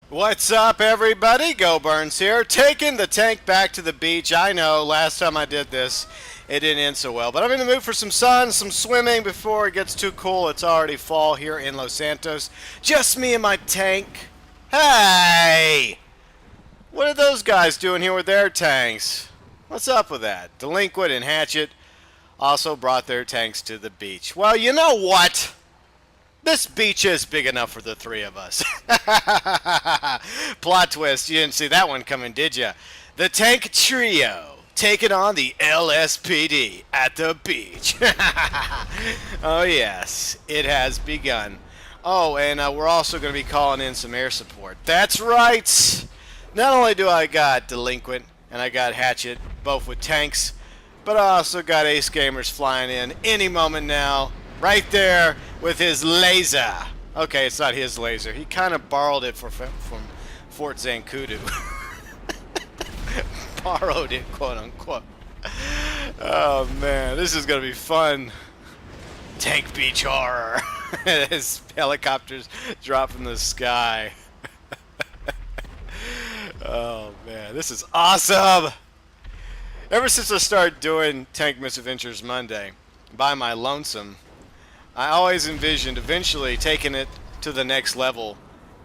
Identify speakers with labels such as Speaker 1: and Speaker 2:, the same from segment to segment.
Speaker 1: What's up, everybody? GeauxBurns here, taking the tank back to the beach. I know, last time I did this, it didn't end so well, but I'm in the mood for some sun, some swimming before it gets too cool. It's already fall here in Los Santos. Just me and my tank. Hey! What are those guys doing here with their tanks? What's up with that? Delinquent and Hatchet also brought their tanks to the beach. Well, you know what? This beach is big enough for the three of us. Plot twist. You didn't see that one coming, did you? The Tank Trio taking on the LSPD at the beach. Oh, yes. It has begun. Oh, and we're also going to be calling in some air support. That's right. Not only do I got Delinquent and I got Hatchet, both with tanks, but I also got Ace Gamers flying in any moment now. Right there with his laser. Okay, it's not his laser. He kind of borrowed it from Fort Zancudo. Borrowed it, quote unquote. Oh man, this is gonna be fun. Tank beach horror. As helicopters drop from the sky. Oh man, this is awesome. Ever since I started doing Tank Misadventures Monday by my lonesome, I always envisioned eventually taking it to the next level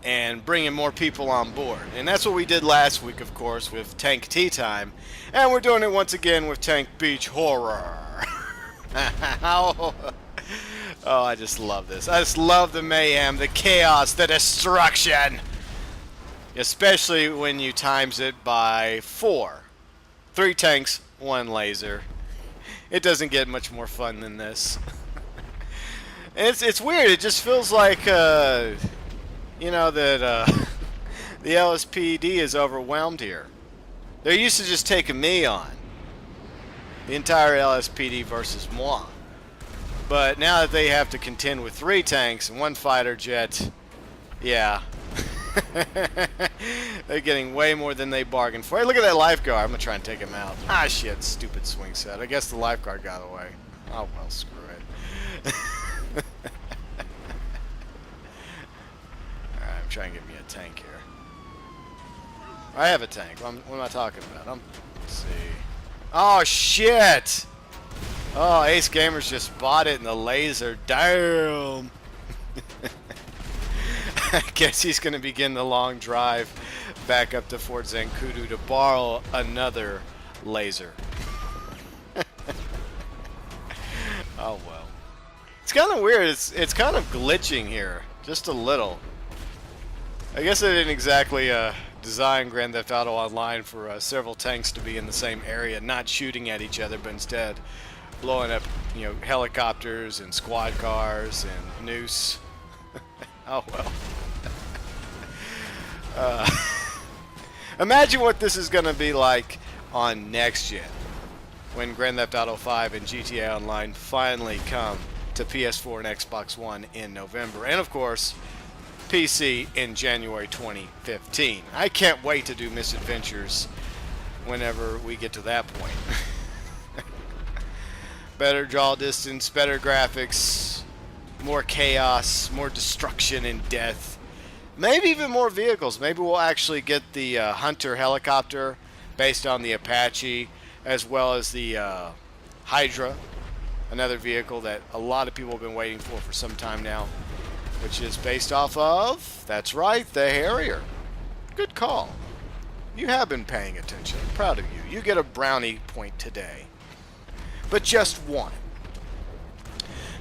Speaker 1: and bringing more people on board. And that's what we did last week, of course, with Tank Tea Time. And we're doing it once again with Tank Beach Horror. Oh, I just love this. I just love the mayhem, the chaos, the destruction. Especially when you times it by 4. 3 tanks, 1 laser. It doesn't get much more fun than this. It's weird. It just feels like, you know, that the LSPD is overwhelmed here. They're used to just taking me on. The entire LSPD versus moi. But now that they have to contend with 3 tanks and 1 fighter jet, yeah. They're getting way more than they bargained for. Hey, look at that lifeguard. I'm going to try and take him out. Ah, shit. Stupid swing set. I guess the lifeguard got away. Oh, well, screw it. Alright, I'm trying to get me a tank here. I have a tank. What am I talking about? Let's see. Oh, shit! Oh, Ace Gamers just bought it in the laser. Damn! I guess he's going to begin the long drive back up to Fort Zancudo to borrow another laser. Oh, well. It's kind of weird. It's kind of glitching here, just a little. I guess I didn't exactly design Grand Theft Auto Online for several tanks to be in the same area, not shooting at each other, but instead blowing up, you know, helicopters and squad cars and noose. Oh well. Imagine what this is going to be like on next gen, when Grand Theft Auto 5 and GTA Online finally come to PS4 and Xbox One in November, and of course PC in January 2015. I can't wait to do Misadventures whenever we get to that point. Better draw distance, better graphics, more chaos, more destruction and death, maybe even more vehicles. Maybe we'll actually get the Hunter helicopter based on the Apache, as well as the Hydra, another vehicle that a lot of people have been waiting for some time now, which is based off of, that's right, the Harrier. Good call. You have been paying attention. I'm proud of you. You get a brownie point today. But just one.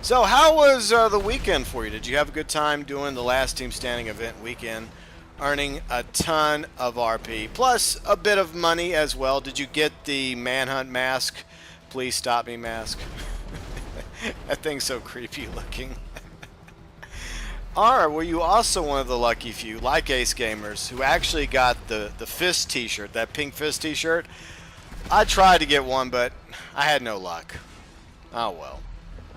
Speaker 1: So how was the weekend for you? Did you have a good time doing the Last Team Standing event weekend, earning a ton of RP, plus a bit of money as well? Did you get the Manhunt mask? Please stop me mask. That thing's so creepy looking. Or were you also one of the lucky few, like Ace Gamers, who actually got the fist t-shirt, that pink fist t-shirt? I tried to get one, but I had no luck. Oh well.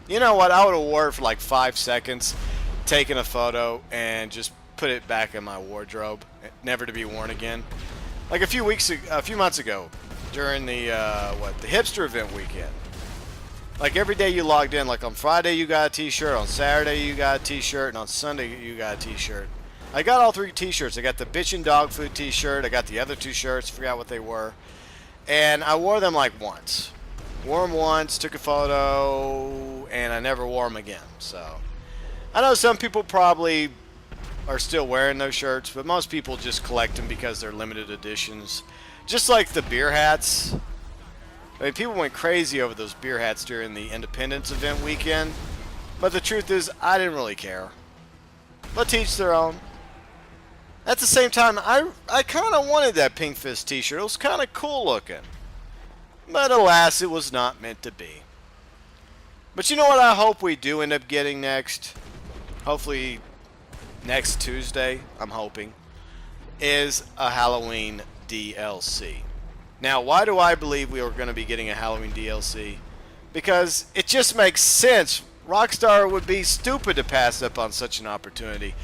Speaker 1: You know what? I would have wore it for like 5 seconds, taken a photo, and just put it back in my wardrobe, never to be worn again. Like a few months ago, during the the hipster event weekend. Like every day you logged in, like on Friday you got a t-shirt, on Saturday you got a t-shirt, and on Sunday you got a t-shirt. I got all 3 t-shirts. I got the Bitchin' Dog Food t-shirt. I got the other 2 shirts. Forgot what they were. And I wore them like once. Wore them once, took a photo, and I never wore them again. So I know some people probably are still wearing those shirts, but most people just collect them because they're limited editions. Just like the beer hats. I mean, people went crazy over those beer hats during the Independence event weekend. But the truth is, I didn't really care. But to each their own. At the same time, I kind of wanted that Pink Fist t-shirt. It was kind of cool looking. But alas, it was not meant to be. But you know what I hope we do end up getting next? Hopefully next Tuesday, I'm hoping, is a Halloween DLC. Now, why do I believe we are going to be getting a Halloween DLC? Because it just makes sense. Rockstar would be stupid to pass up on such an opportunity.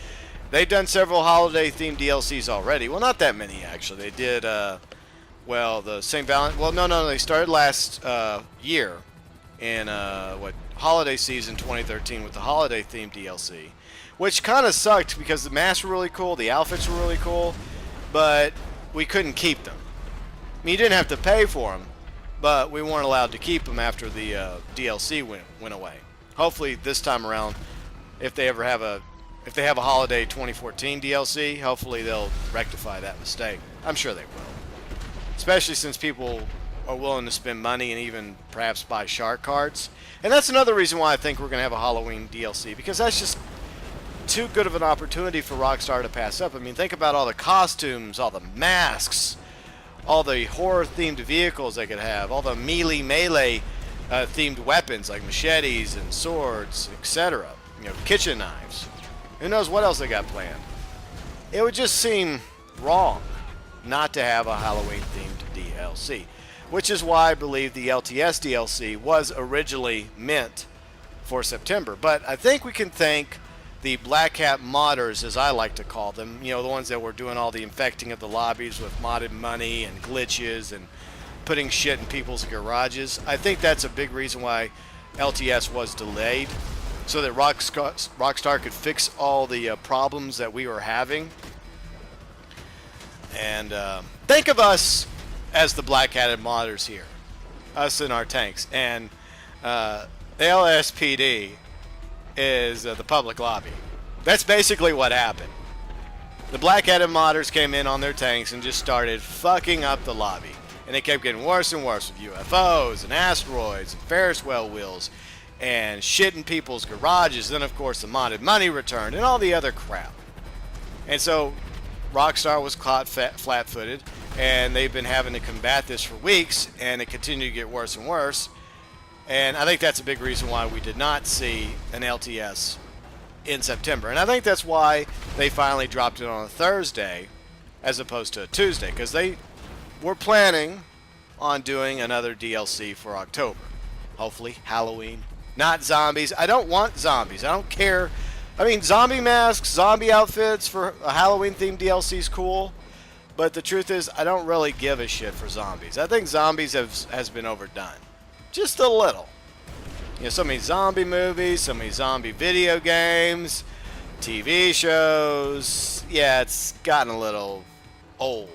Speaker 1: They've done several holiday-themed DLCs already. Well, not that many, actually. They did, the St. Valentine. Well, no, they started last year in, holiday season 2013 with the holiday-themed DLC. Which kind of sucked because the masks were really cool, the outfits were really cool, but we couldn't keep them. I mean, you didn't have to pay for them, but we weren't allowed to keep them after the DLC went away. Hopefully this time around, if they have a holiday 2014 DLC, hopefully they'll rectify that mistake. I'm sure they will. Especially since people are willing to spend money and even perhaps buy shark cards. And that's another reason why I think we're going to have a Halloween DLC, because that's just too good of an opportunity for Rockstar to pass up. I mean, think about all the costumes, all the masks, all the horror-themed vehicles they could have, all the melee themed weapons like machetes and swords, etc. Kitchen knives. Who knows what else they got planned? It would just seem wrong not to have a Halloween-themed DLC, which is why I believe the LTS DLC was originally meant for September. But I think we can thank the Black Hat modders, as I like to call them, the ones that were doing all the infecting of the lobbies with modded money and glitches and putting shit in people's garages. I think that's a big reason why LTS was delayed, so that Rockstar could fix all the problems that we were having. And think of us as the Black Hatted modders here, us in our tanks, and the LSPD is the public lobby. That's basically what happened. The Black Hatted modders came in on their tanks and just started fucking up the lobby. And it kept getting worse and worse with UFOs and asteroids and Ferris wheel wheels and shit in people's garages. Then, of course, the modded money returned and all the other crap. And so Rockstar was caught flat-footed, and they've been having to combat this for weeks, and it continued to get worse and worse. And I think that's a big reason why we did not see an LTS in September. And I think that's why they finally dropped it on a Thursday as opposed to a Tuesday, because they were planning on doing another DLC for October. Hopefully Halloween. Not zombies. I don't want zombies. I don't care. I mean, zombie masks, zombie outfits for a Halloween-themed DLC is cool. But the truth is, I don't really give a shit for zombies. I think zombies has been overdone. Just a little. So many zombie movies, so many zombie video games, TV shows. Yeah, it's gotten a little old.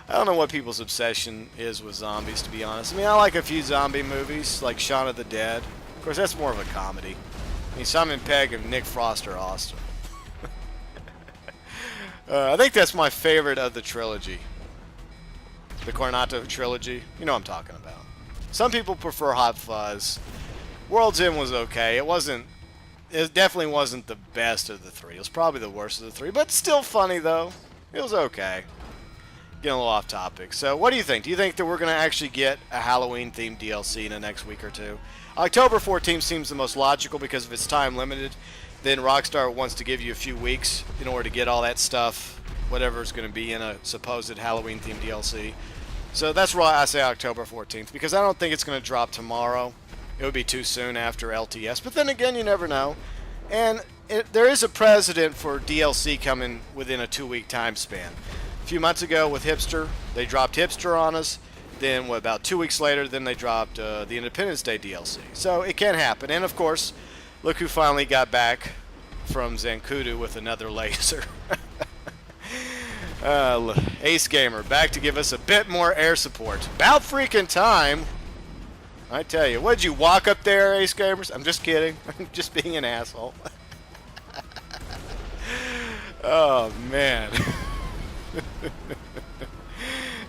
Speaker 1: I don't know what people's obsession is with zombies, to be honest. I mean, I like a few zombie movies, like Shaun of the Dead. Of course, that's more of a comedy. I mean, Simon Pegg and Nick Frost are awesome. I think that's my favorite of the trilogy. The Cornetto trilogy. You know what I'm talking about. Some people prefer Hot Fuzz. World's End was okay. It definitely wasn't the best of the 3. It was probably the worst of the 3, but still funny, though. It was okay. Getting a little off topic. So, what do you think? Do you think that we're going to actually get a Halloween-themed DLC in the next week or two? October 14th seems the most logical because if it's time limited, then Rockstar wants to give you a few weeks in order to get all that stuff, whatever is going to be in a supposed Halloween-themed DLC. So that's why I say October 14th, because I don't think it's going to drop tomorrow. It would be too soon after LTS, but then again, you never know. And there is a precedent for DLC coming within a 2-week time span. A few months ago with Hipster, they dropped Hipster on us. Then about 2 weeks later, then they dropped the Independence Day DLC. So it can happen. And of course, look who finally got back from Zancudo with another laser. Ace Gamer back to give us a bit more air support. About freaking time. I tell you, what'd you walk up there, Ace Gamers? I'm just kidding. I'm just being an asshole. Oh, man.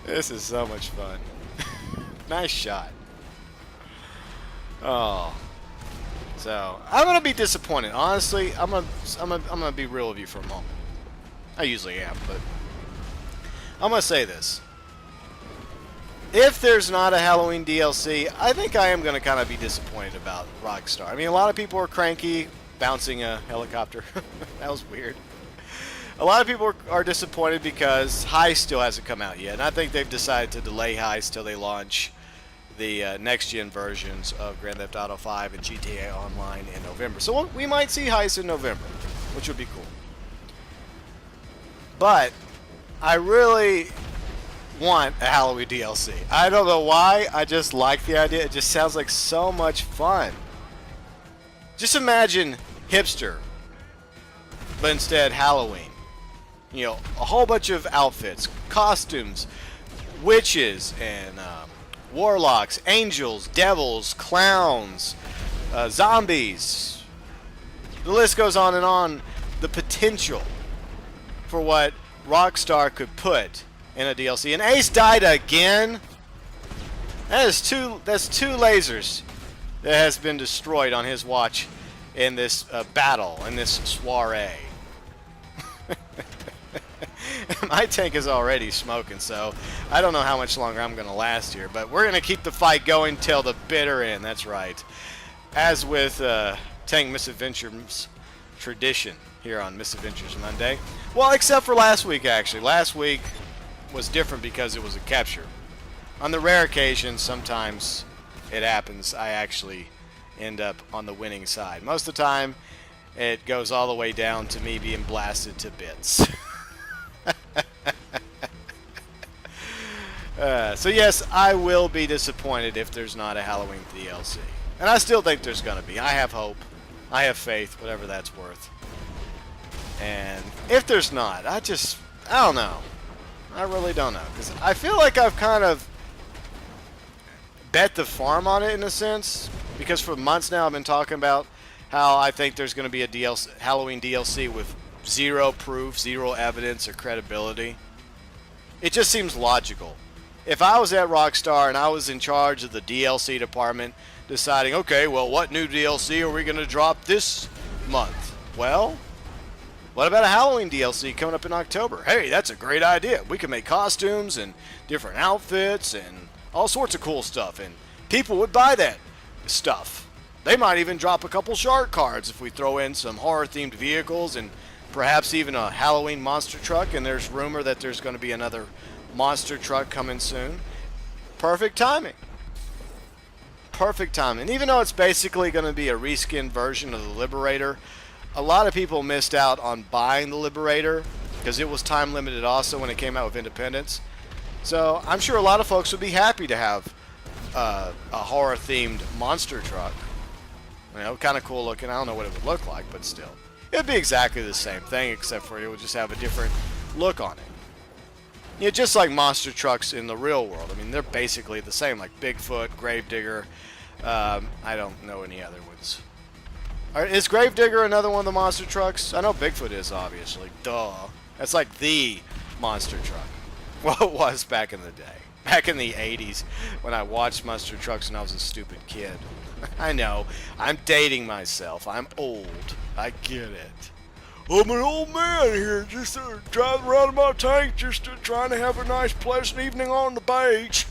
Speaker 1: This is so much fun. Nice shot. Oh. So, I'm going to be disappointed. Honestly, I'm gonna be real with you for a moment. I usually am, but I'm going to say this. If there's not a Halloween DLC, I think I am going to kind of be disappointed about Rockstar. I mean, a lot of people are cranky bouncing a helicopter. That was weird. A lot of people are disappointed because Heist still hasn't come out yet, and I think they've decided to delay Heist till they launch the next-gen versions of Grand Theft Auto 5 and GTA Online in November. So we might see Heist in November, which would be cool. But I really want a Halloween DLC. I don't know why, I just like the idea. It just sounds like so much fun. Just imagine hipster, but instead Halloween. You know, a whole bunch of outfits, costumes, witches, and warlocks, angels, devils, clowns, zombies. The list goes on and on. The potential for what Rockstar could put in a DLC. And Ace died again. That's two lasers that has been destroyed on his watch in this battle, in this soiree. My tank is already smoking, so I don't know how much longer I'm going to last here. But we're going to keep the fight going till the bitter end. That's right. As with Tank Misadventures tradition here on Misadventures Monday. Well, except for last week, actually. Last week was different because it was a capture. On the rare occasion, sometimes it happens, I actually end up on the winning side. Most of the time, it goes all the way down to me being blasted to bits. So yes, I will be disappointed if there's not a Halloween DLC. And I still think there's going to be. I have hope. I have faith, whatever that's worth. And if there's not, I don't know. I really don't know. Because I feel like I've kind of bet the farm on it in a sense. Because for months now I've been talking about how I think there's going to be a Halloween DLC with zero proof, zero evidence or credibility. It just seems logical. If I was at Rockstar and I was in charge of the DLC department deciding, okay, well, what new DLC are we going to drop this month? Well, what about a Halloween DLC coming up in October? Hey, that's a great idea. We can make costumes and different outfits and all sorts of cool stuff, and people would buy that stuff. They might even drop a couple shark cards if we throw in some horror-themed vehicles and perhaps even a Halloween monster truck, and there's rumor that there's going to be another monster truck coming soon. Perfect timing. Perfect timing. And even though it's basically going to be a reskinned version of the Liberator, a lot of people missed out on buying the Liberator because it was time limited also when it came out with Independence. So I'm sure a lot of folks would be happy to have a horror-themed monster truck. You know, kind of cool looking. I don't know what it would look like, but still. It'd be exactly the same thing, except for it would just have a different look on it. You know, just like monster trucks in the real world. I mean, they're basically the same, like Bigfoot, Gravedigger. I don't know any other ones. Is Gravedigger another one of the monster trucks? I know Bigfoot is, obviously. Duh. That's like the monster truck. Well, it was back in the day. Back in the 80s when I watched monster trucks when I was a stupid kid. I know. I'm dating myself. I'm old. I get it. I'm an old man here, just driving around in my tank, just trying to have a nice, pleasant evening on the beach.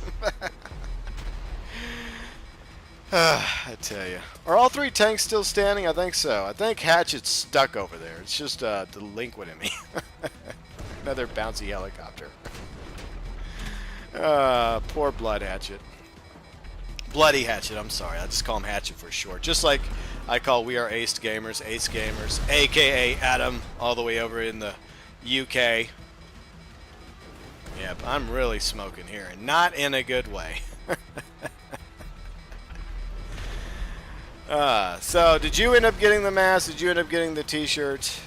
Speaker 1: I tell you. Are all three tanks still standing? I think so. I think Hatchet's stuck over there. It's just delinquent me. Another bouncy helicopter. Poor Blood Hatchet. Bloody Hatchet, I'm sorry. I just call him Hatchet for short. Just like I call We Are Ace Gamers, a.k.a. Adam, all the way over in the UK. Yep, I'm really smoking here, and not in a good way. So did you end up getting the mask? Did you end up getting the t-shirt?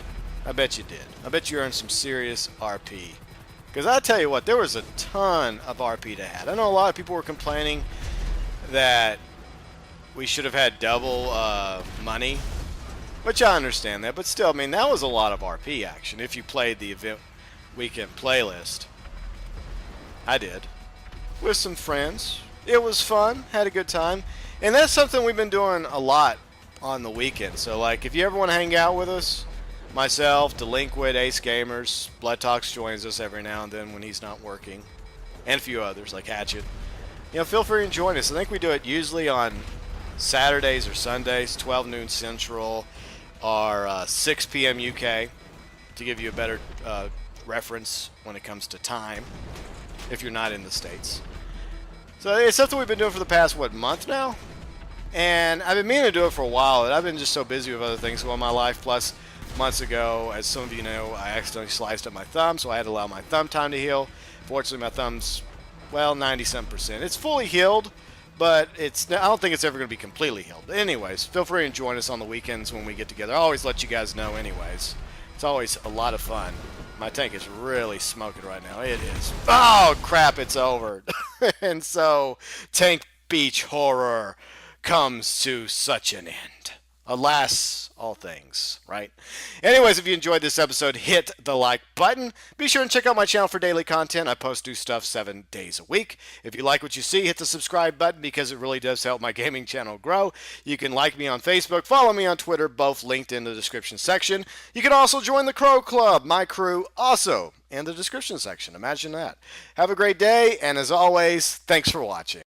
Speaker 1: I bet you did. I bet you earned some serious RP. Because I tell you what, there was a ton of RP to have. I know a lot of people were complaining that we should have had double money, which I understand that. But still, I mean, that was a lot of RP action if you played the event weekend playlist. I did. With some friends. It was fun. Had a good time. And that's something we've been doing a lot on the weekend. So, like, if you ever want to hang out with us, myself, Delinquent, Ace Gamers, Blood Talks joins us every now and then when he's not working, and a few others like Hatchet. You know, feel free to join us. I think we do it usually on Saturdays or Sundays, 12 noon Central, or 6 p.m. UK, to give you a better reference when it comes to time, if you're not in the States. So it's something we've been doing for the past, month now? And I've been meaning to do it for a while, and I've been just so busy with other things going on in my life. Plus, months ago, as some of you know, I accidentally sliced up my thumb, so I had to allow my thumb time to heal. Fortunately, my thumb's, 90-some%. It's fully healed, but I don't think it's ever going to be completely healed. But anyways, feel free to join us on the weekends when we get together. I always let you guys know anyways. It's always a lot of fun. My tank is really smoking right now. It is. Oh, crap, it's over. And so, Tank Beach horror comes to such an end. Alas, all things, right? Anyways, if you enjoyed this episode, hit the like button. Be sure and check out my channel for daily content. I post new stuff 7 days a week. If you like what you see, hit the subscribe button because it really does help my gaming channel grow. You can like me on Facebook, follow me on Twitter, both linked in the description section. You can also join the Crow Club, my crew, also in the description section. Imagine that. Have a great day, and as always, thanks for watching.